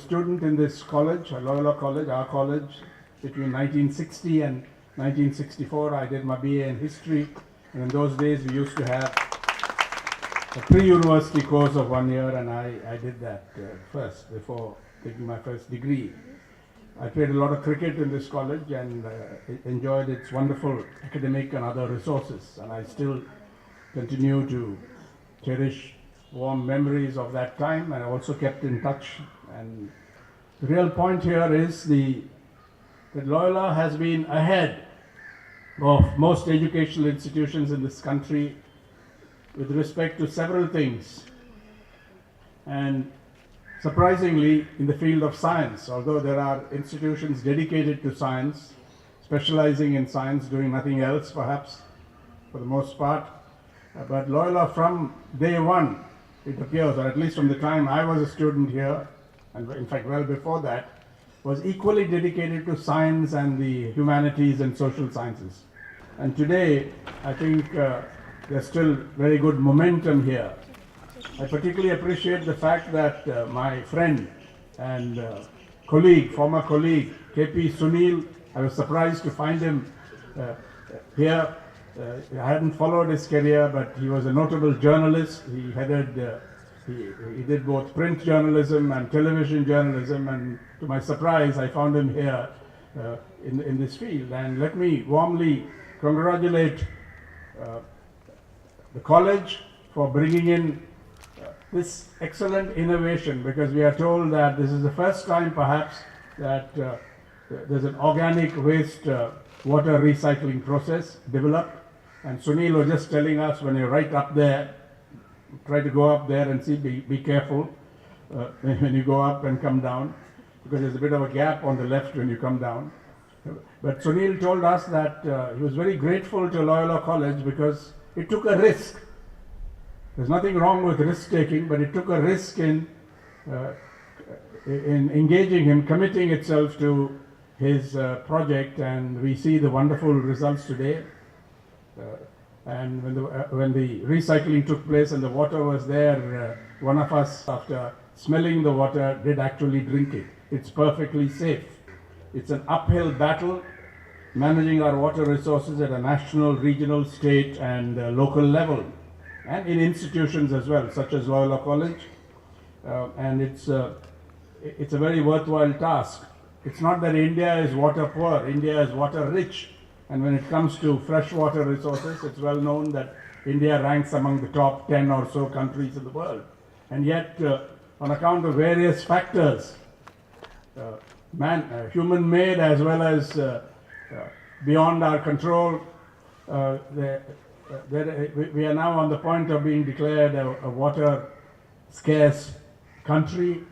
student in this college, Loyola College, our college, between 1960 and 1964. I did my BA in history, and in those days we used to have a pre-university course of 1 year, and I did that first before taking my first degree. I played a lot of cricket in this college and enjoyed its wonderful academic and other resources, and I still continue to cherish warm memories of that time, and I also kept in touch. And the real point here is that Loyola has been ahead of most educational institutions in this country with respect to several things, and surprisingly in the field of science, although there are institutions dedicated to science, specializing in science, doing nothing else perhaps for the most part, but Loyola from day one, it appears, or at least from the time I was a student here, and in fact well before that, was equally dedicated to science and the humanities and social sciences. And today I think there's still very good momentum here. I particularly appreciate the fact that my friend and colleague, former colleague, KP Sunil, I was surprised to find him here. I hadn't followed his career, but he was a notable journalist. He headed, he did both print journalism and television journalism, and to my surprise, I found him here in this field. And let me warmly congratulate the college for bringing in this excellent innovation, because we are told that this is the first time perhaps that there's an organic waste water recycling process developed. And Sunil was just telling us, when you're right up there, try to go up there and see, be careful when you go up and come down, because there's a bit of a gap on the left when you come down. But Sunil told us that he was very grateful to Loyola College because it took a risk. There's nothing wrong with risk taking, but it took a risk in engaging him, committing itself to his project, and we see the wonderful results today. And when the recycling took place and the water was there, one of us, after smelling the water, did actually drink it. It's perfectly safe. It's an uphill battle managing our water resources at a national, regional, state and local level, and in institutions as well, such as Loyola College. And it's a very worthwhile task. It's not that India is water poor, India is water rich. And when it comes to freshwater resources, it's well known that India ranks among the top 10 or so countries in the world. And yet, on account of various factors, human-made as well as beyond our control, we are now on the point of being declared a water scarce country.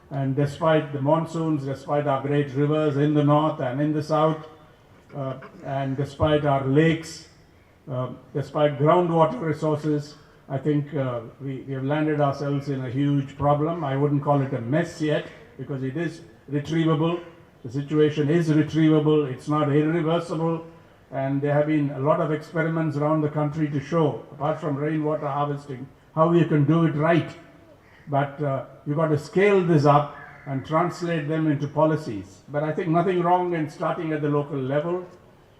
And despite the monsoons, despite our great rivers in the north and in the south, and despite our lakes, despite groundwater resources, I think we have landed ourselves in a huge problem. I wouldn't call it a mess yet, because it is retrievable. The situation is retrievable. It's not irreversible. And there have been a lot of experiments around the country to show, apart from rainwater harvesting, how you can do it right. But you've got to scale this up and translate them into policies. But I think nothing wrong in starting at the local level,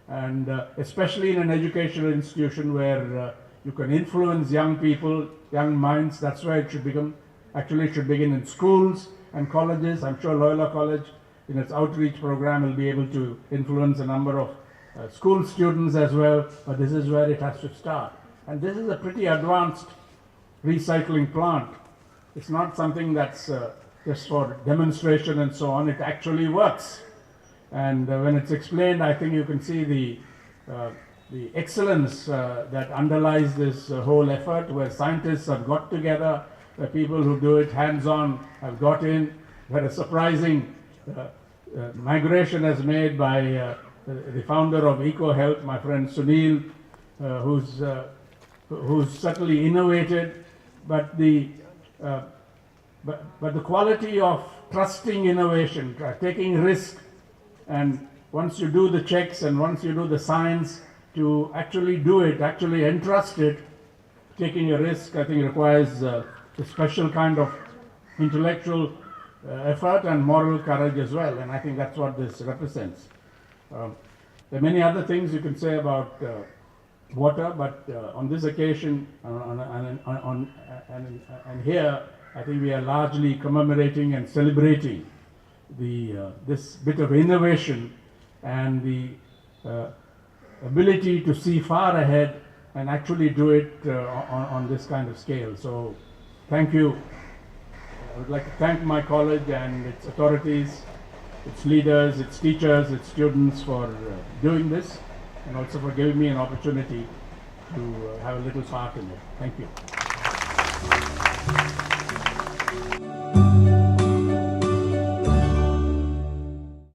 and especially in an educational institution where you can influence young people, young minds. That's where it should begin. Actually, it should begin in schools and colleges. I'm sure Loyola College, in its outreach program, will be able to influence a number of school students as well, but this is where it has to start. And this is a pretty advanced recycling plant. It's not something that's just for demonstration and so on. It actually works. And when it's explained, I think you can see the excellence that underlies this whole effort, where scientists have got together, where people who do it hands-on have got in, where a surprising migration has made by the founder of EcoHealth, my friend Sunil, who's certainly innovated, but the quality of trusting innovation, taking risk, and once you do the checks and once you do the science, to actually do it, actually entrust it, taking a risk, I think requires a special kind of intellectual effort and moral courage as well, and I think that's what this represents. There are many other things you can say about water, but on this occasion and here, I think we are largely commemorating and celebrating this bit of innovation and the ability to see far ahead and actually do it on this kind of scale. So thank you. I would like to thank my college and its authorities, its leaders, its teachers, its students for doing this, and also for giving me an opportunity to have a little part in it. Thank you.